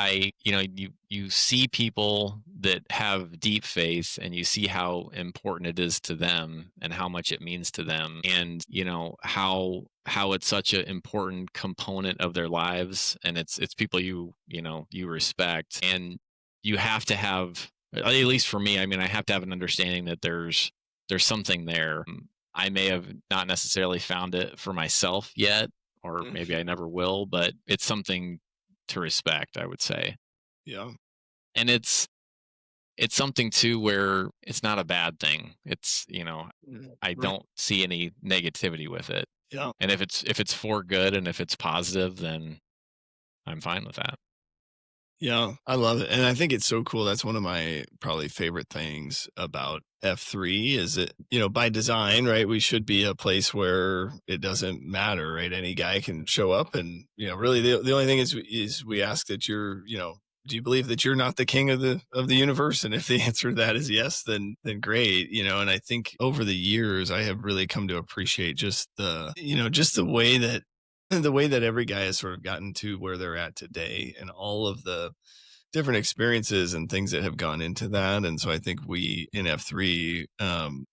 you see people that have deep faith, and you see how important it is to them and how much it means to them, and how it's such an important component of their lives, and it's people you respect, and you have to have, at least for me, I mean, I have to have an understanding that there's something there. I may have not necessarily found it for myself yet, or maybe I never will, but it's something to respect, I would say. Yeah. And it's something too where it's not a bad thing. It's, I Right. don't see any negativity with it. Yeah. And if it's for good, and if it's positive, then I'm fine with that. Yeah, I love it. And I think it's so cool. That's one of my probably favorite things about F3 is that, by design, right, we should be a place where it doesn't matter, right? Any guy can show up, and, really the only thing is we ask that you're, do you believe that you're not the king of the universe? And if the answer to that is yes, then great, and I think over the years I have really come to appreciate just just the way that every guy has sort of gotten to where they're at today, and all of the different experiences and things that have gone into that. And so I think we in F3,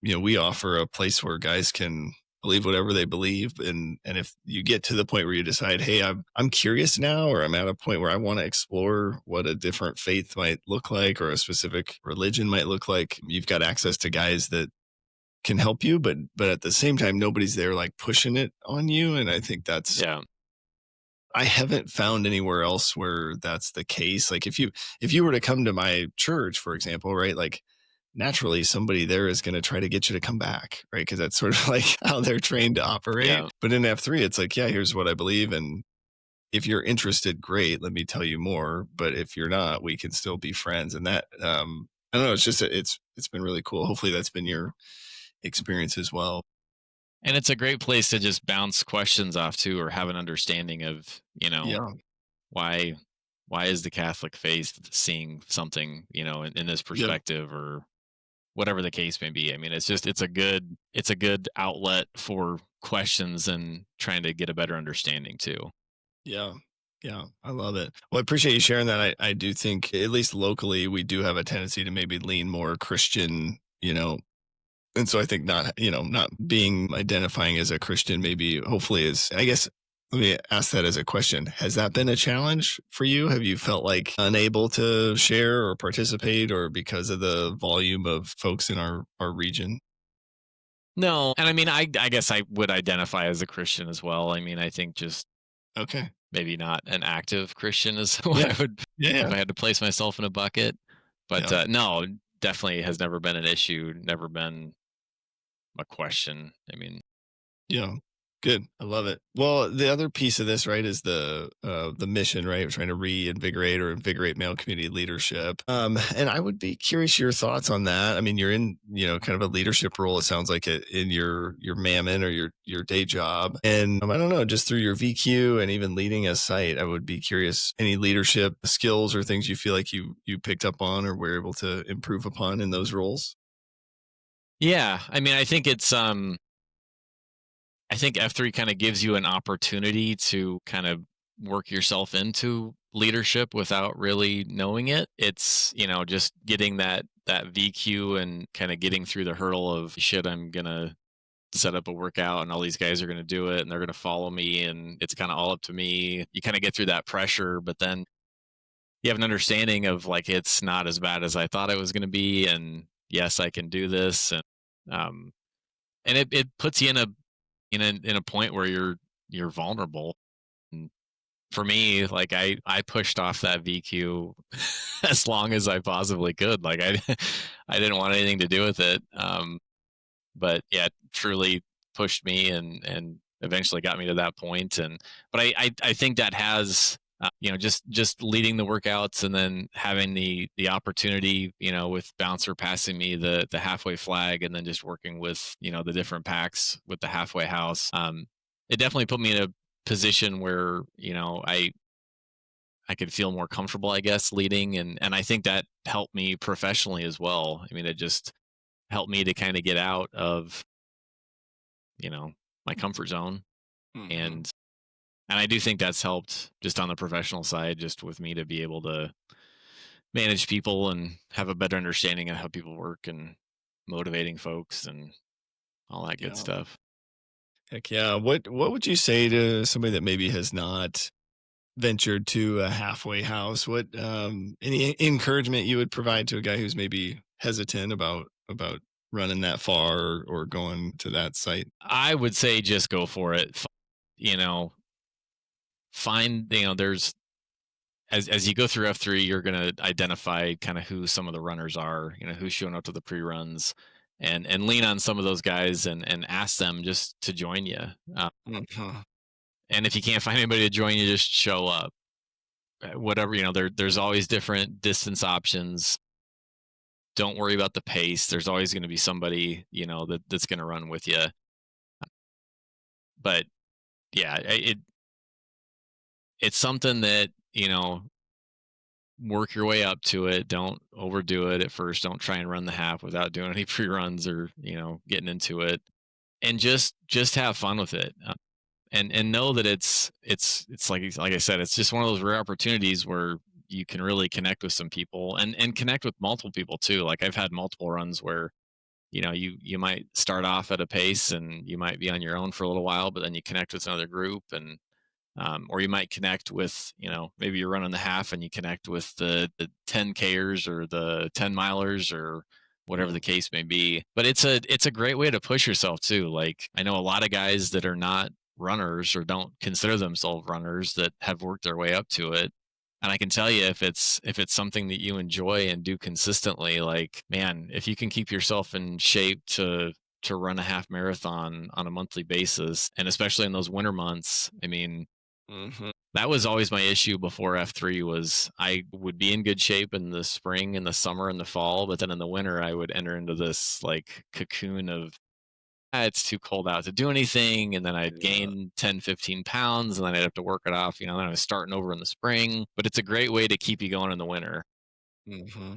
we offer a place where guys can believe whatever they believe. And if you get to the point where you decide, hey, I'm curious now, or I'm at a point where I want to explore what a different faith might look like or a specific religion might look like, you've got access to guys that can help you, but at the same time, nobody's there like pushing it on you. And I think that's, Yeah. I haven't found anywhere else where that's the case. Like if you were to come to my church, for example, right, like naturally somebody there is going to try to get you to come back, right? Because that's sort of like how they're trained to operate. Yeah. But in F3, it's like, yeah, here's what I believe, and if you're interested, great, let me tell you more. But if you're not, we can still be friends. And that, I don't know, it's just it's been really cool. Hopefully that's been your experience as well. And it's a great place to just bounce questions off to, or have an understanding of, Yeah, why is the Catholic faith seeing something, in this yeah, perspective, or whatever the case may be. I mean, it's a good outlet for questions and trying to get a better understanding too. yeah. Yeah, I love it. Well, I appreciate you sharing that. I do think, at least locally, we do have a tendency to maybe lean more Christian, and so I think not being identifying as a Christian, maybe hopefully is, I guess, let me ask that as a question. Has that been a challenge for you? Have you felt like unable to share or participate, or because of the volume of folks in our region? No, and I mean, I guess I would identify as a Christian as well. I mean, I think just Okay. maybe not an active Christian is what Yeah. I would, if Yeah. I had to place myself in a bucket. But Yeah. no, definitely has never been an issue, never been a question. I mean, Yeah. Good. I love it. Well, the other piece of this, right, is the mission, right? We're trying to reinvigorate or invigorate male community leadership. And I would be curious your thoughts on that. I mean, you're in, kind of a leadership role, it sounds like, it in your mammon or your day job. And I don't know, just through your VQ and even leading a site, I would be curious any leadership skills or things you feel like you picked up on or were able to improve upon in those roles. yeah, I mean, I think F3 kind of gives you an opportunity to kind of work yourself into leadership without really knowing it. It's, just getting that VQ and kind of getting through the hurdle of shit, I'm going to set up a workout and all these guys are going to do it and they're going to follow me and it's kind of all up to me. You kind of get through that pressure, but then you have an understanding of like, it's not as bad as I thought it was going to be, and yes, I can do this. Um and it puts you in a point where you're vulnerable. And for me, like I pushed off that VQ as long as I possibly could. Like I didn't want anything to do with it. But yeah, it truly pushed me and eventually got me to that point. And but I think that has just leading the workouts and then having the opportunity, with Bouncer passing me the halfway flag and then just working with, the different packs with the halfway house. It definitely put me in a position where, I could feel more comfortable, I guess, leading. And I think that helped me professionally as well. I mean, it just helped me to kind of get out of, you know, my comfort zone. Mhm. And I do think that's helped just on the professional side, just with me to be able to manage people and have a better understanding of how people work and motivating folks and all that good Yeah. stuff. Heck yeah. What would you say to somebody that maybe has not ventured to a halfway house? What any encouragement you would provide to a guy who's maybe hesitant about running that far or going to that site? I would say just go for it. You know, find, there's, as you go through F3, you're going to identify kind of who some of the runners are, who's showing up to the pre-runs, and lean on some of those guys and ask them just to join you. Mhm. And if you can't find anybody to join you, just show up. Whatever, there's always different distance options. Don't worry about the pace. There's always going to be somebody, that's going to run with you. But yeah, it's something that, work your way up to it. Don't overdo it at first. Don't try and run the half without doing any pre-runs or, getting into it. And just have fun with it. And know that it's like I said, it's just one of those rare opportunities where you can really connect with some people and connect with multiple people too. Like I've had multiple runs where you might start off at a pace and you might be on your own for a little while, but then you connect with another group, and or you might connect with, maybe you're running the half and you connect with the 10Kers or the 10 milers or whatever the case may be. But it's a great way to push yourself too. Like I know a lot of guys that are not runners or don't consider themselves runners that have worked their way up to it. And I can tell you, if it's something that you enjoy and do consistently, like man, if you can keep yourself in shape to run a half marathon on a monthly basis, and especially in those winter months, I mean, Hmm. that was always my issue before F3 was I would be in good shape in the spring and the summer and the fall, but then in the winter I would enter into this like cocoon of it's too cold out to do anything, and then I'd Yeah. gain 10, 15 pounds, and then I'd have to work it off, then I was starting over in the spring. But it's a great way to keep you going in the winter. Hmm.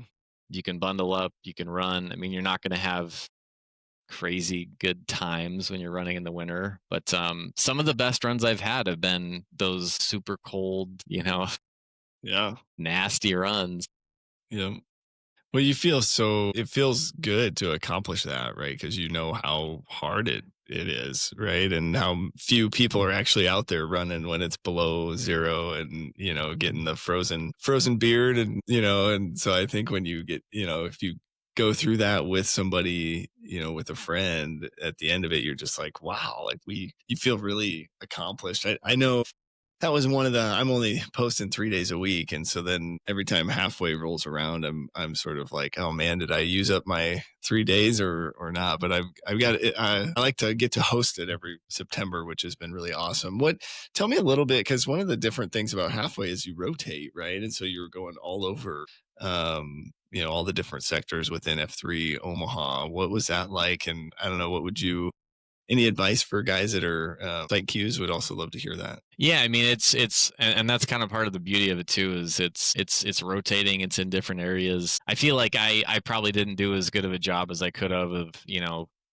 You can bundle up, you can run. I mean, you're not going to have crazy good times when you're running in the winter. But some of the best runs I've had have been those super cold, Yeah. nasty runs. Yeah. Well, it feels good to accomplish that, right? Because you know how hard it is, right? And how few people are actually out there running when it's below zero, and getting the frozen beard, and so I think when you get, if you go through that with somebody, with a friend, at the end of it, you're just like, wow, like you feel really accomplished. I know that was one of I'm only posting 3 days a week. And so then every time halfway rolls around, I'm sort of like, oh man, did I use up my 3 days or not? But I've got it. I like to get to host it every September, which has been really awesome. Tell me a little bit, because one of the different things about halfway is you rotate, right? And so you're going all over, all the different sectors within F3 Omaha. What was that like? And I don't know, any advice for guys that are site Qs? Would also love to hear that. Yeah, I mean and that's kind of part of the beauty of it too, is it's rotating, it's in different areas. I feel like I probably didn't do as good of a job as I could have of,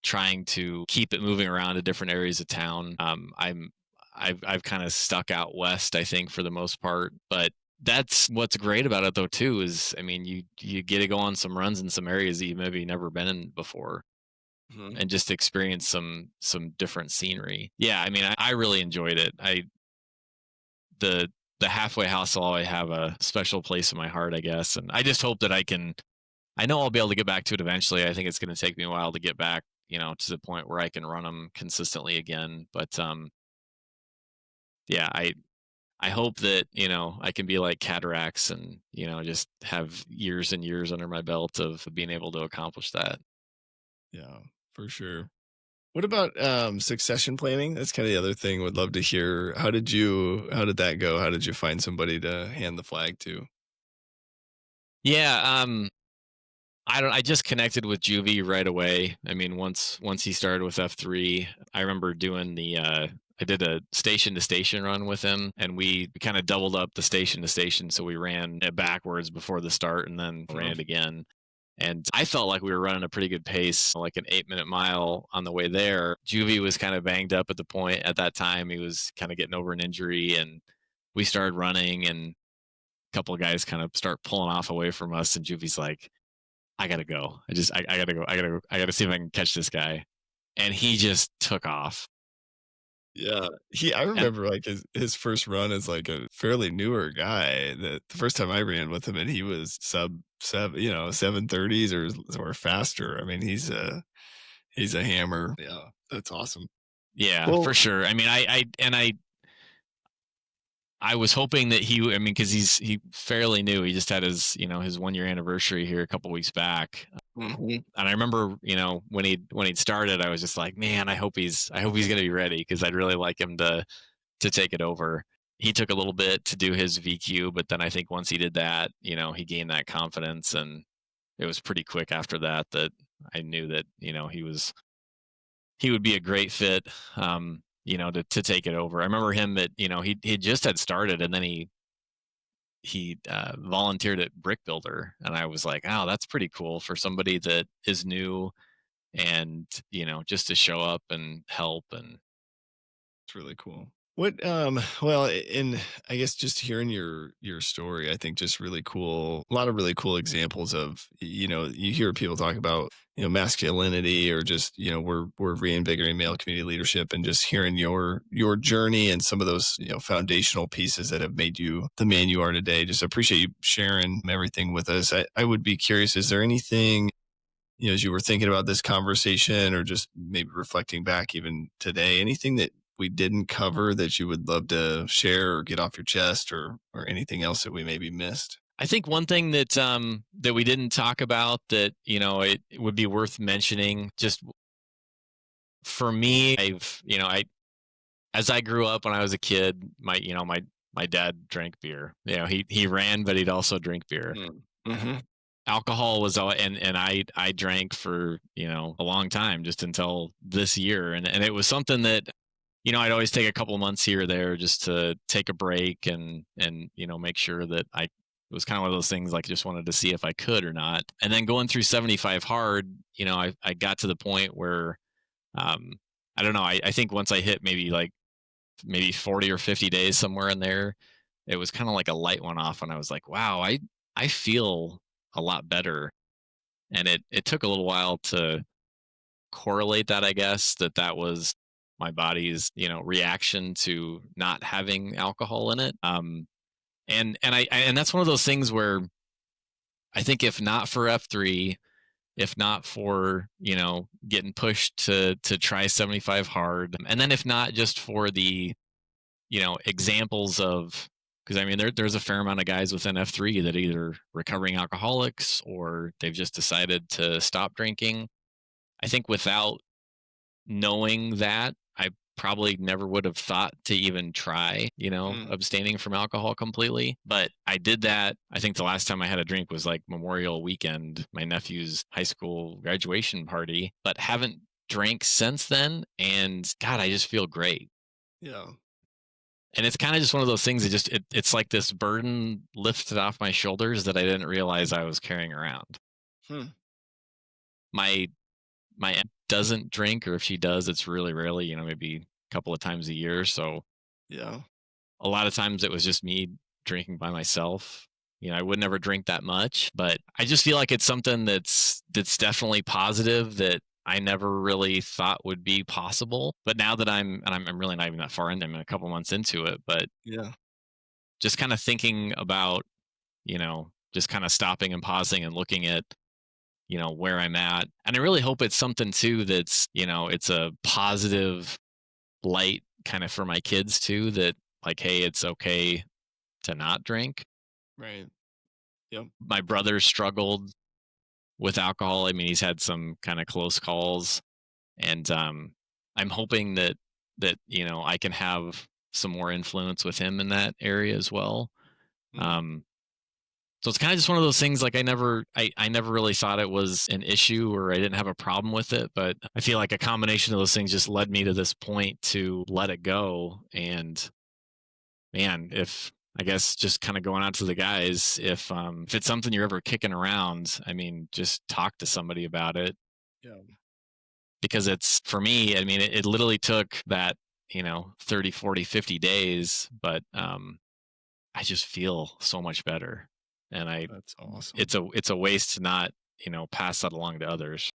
trying to keep it moving around to different areas of town. I've kind of stuck out west, I think, for the most part. But that's what's great about it though too, is I mean you get to go on some runs in some areas that you've maybe never been in before Mhm. and just experience some different scenery. Yeah, I mean, I really enjoyed it. The the halfway house will always have a special place in my heart, I guess. And I just hope that I know I'll be able to get back to it eventually. I think it's going to take me a while to get back, to the point where I can run them consistently again. But yeah, I hope that, I can be like cataracts and, just have years and years under my belt of being able to accomplish that. Yeah, for sure. What about succession planning? That's kind of the other thing. Would love to hear. How did that go? How did you find somebody to hand the flag to? Yeah, I just connected with Juvie right away. I mean, once he started with F3, I remember doing I did a station to station run with him, and we kind of doubled up the station to station. So we ran it backwards before the start and then ran it again. And I felt like we were running a pretty good pace, like an 8-minute mile on the way there. Juvie was kind of banged up at the point at that time. He was kind of getting over an injury, and we started running, and a couple of guys kind of start pulling off away from us. And Juvie's like, I gotta go. I gotta go. I gotta see if I can catch this guy. And he just took off. Yeah, I And remember like his first run as like a fairly newer guy. That the first time I ran with him, and he was sub seven, 7:30s or faster. I mean, he's a hammer. Yeah, that's awesome. yeah, for Well, sure. I mean, I was hoping that I mean, because he fairly new. He just had his 1 year anniversary here a couple weeks back. mhm. And I remember, when he'd started, I was just like, man, I hope he's gonna be ready, because I'd really like him to take it over. He took a little bit to do his VQ, but then I think once he did that, he gained that confidence, and it was pretty quick after that that I knew that he would be a great fit, to take it over. I remember him that he just had started, and then he volunteered at Brick Builder, and I was like, oh, that's pretty cool for somebody that is new, and just to show up and help. And It's really cool. What well, and I guess just hearing your story, I think just really cool, a lot of really cool examples of, you hear people talk about, masculinity, or just, we're reinvigorating male community leadership, and just hearing your journey and some of those, foundational pieces that have made you the man you are today. Just appreciate you sharing everything with us. I would be curious, is there anything, as you were thinking about this conversation, or just maybe reflecting back even today, anything that we didn't cover that you would love to share or get off your chest, or anything else that we maybe missed? I think one thing that that we didn't talk about that it would be worth mentioning, just for me, I as I grew up when I was a kid, my dad drank beer. He ran, but he'd also drink beer. Mm-hmm. Alcohol was all, and I drank for a long time, just until this year, and it was something that I'd always take a couple of months here or there just to take a break, and make sure that it was kind of one of those things, like, just wanted to see if I could or not. And then going through 75 hard, I got to the point where um I don't know, I think once I hit maybe 40 or 50 days, somewhere in there, it was kind of like a light went off, and I was like, wow, I feel a lot better. And it took a little while to correlate that, I guess, that was my body's reaction to not having alcohol in it. And that's one of those things where I think, if not for F3, if not for getting pushed to try 75 hard, and then if not just for the examples of, because I mean, there's a fair amount of guys within F3 that are either recovering alcoholics, or they've just decided to stop drinking. I think without knowing that, I probably never would have thought to even try, Mm. abstaining from alcohol completely. But I did that. I think the last time I had a drink was like Memorial Weekend, my nephew's high school graduation party, but haven't drank since then. And God, I just feel great. Yeah. And it's kind of just one of those things that it's like this burden lifted off my shoulders that I didn't realize I was carrying around. Hmm. My my aunt doesn't drink, or if she does, it's really rarely, maybe a couple of times a year. So Yeah. a lot of times it was just me drinking by myself. I would never drink that much, but I just feel like it's something that's definitely positive, that I never really thought would be possible. But now that I'm really not even that far in, I'm a couple months into it, but Yeah. just kind of thinking about, just kind of stopping and pausing and looking at, where I'm at. And I really hope it's something too that's, it's a positive light kind of for my kids too, that, like, hey, it's okay to not drink. Right. Yep. My brother struggled with alcohol. I mean, he's had some kind of close calls, and I'm hoping that I can have some more influence with him in that area as well. Mm. Um, so it's kind of just one of those things, like, I never really thought it was an issue, or I didn't have a problem with it, but I feel like a combination of those things just led me to this point to let it go. And man, if I guess, just kind of going out to the guys, if it's something you're ever kicking around, I mean, just talk to somebody about it, Yeah. because it's, for me, I mean, it literally took that 30, 40, 50 days, but I just feel so much better. And That's awesome. it's a waste to not pass that along to others.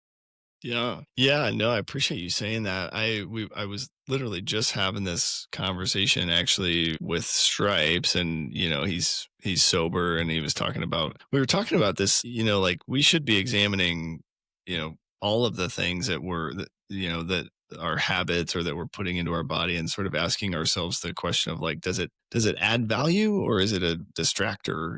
Yeah. Yeah, no, I appreciate you saying that. I was literally just having this conversation actually with Stripes, and he's sober, and he was talking about, we were talking about this, like, we should be examining, all of the things that are habits, or that we're putting into our body, and sort of asking ourselves the question of, like, does it add value, or is it a distractor?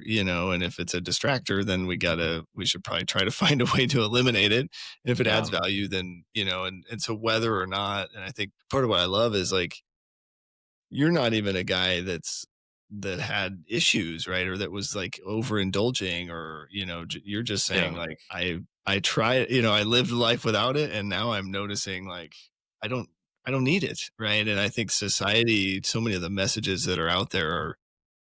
And if it's a distractor, then we should probably try to find a way to eliminate it. And if it Yeah. adds value, then, and so whether or not, and I think part of what I love is, like, you're not even a guy that had issues, right? Or that was, like, overindulging, or, you're just saying, Yeah. like, I try, I lived life without it, and now I'm noticing, like, I don't, I don't need it. Right. And I think society, so many of the messages that are out there are,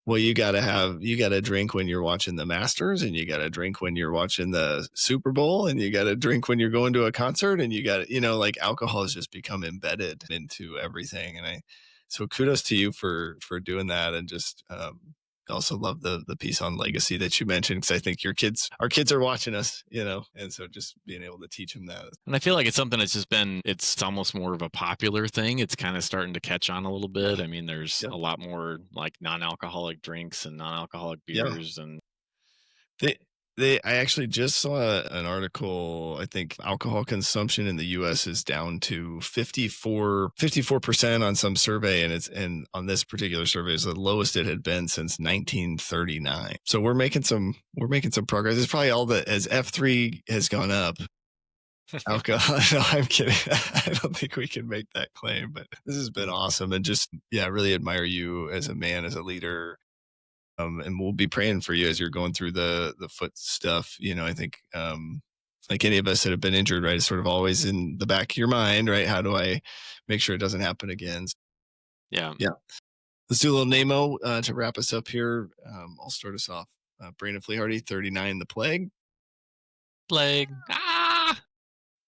well, you gotta drink when you're watching the Masters, and you gotta drink when you're watching the Super Bowl, and you gotta drink when you're going to a concert, and you gotta, like, alcohol has just become embedded into everything. And So kudos to you for doing that, and just I also love the piece on legacy that you mentioned, because I think our kids are watching us, and so just being able to teach them that. And I feel like it's something that's just it's almost more of a popular thing. It's kind of starting to catch on a little bit. I mean, there's Yeah, a lot more like non-alcoholic drinks and non-alcoholic yeah. beers. And They I actually just saw an article. I think alcohol consumption in the US is down to 54% on some survey, and on this particular survey is the lowest it had been since 1939. So we're making some progress. It's probably all that as F3 has gone up. Alcohol. No, I'm kidding. I don't think we can make that claim, but this has been awesome. And just, yeah, I really admire you as a man, as a leader. And we'll be praying for you as you're going through the foot stuff. I think, like any of us that have been injured, right, it's sort of always in the back of your mind, right? How do I make sure it doesn't happen again? yeah, Yeah. Let's do a little NAMO to wrap us up here. I'll start us off. Brandon Flehardy, 39, The Plague. plague.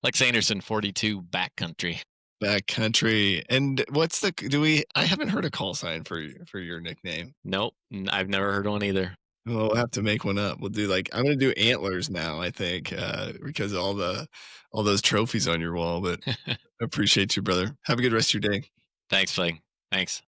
Like Sanderson, 42, Backcountry. Backcountry. And I haven't heard a call sign for your nickname. Nope, I've never heard one either. We'll have to make one up. We'll do I'm gonna do Antlers now, I think, because of all those trophies on your wall. But I appreciate you, brother. Have a good rest of your day. Thanks, Flag. Thanks.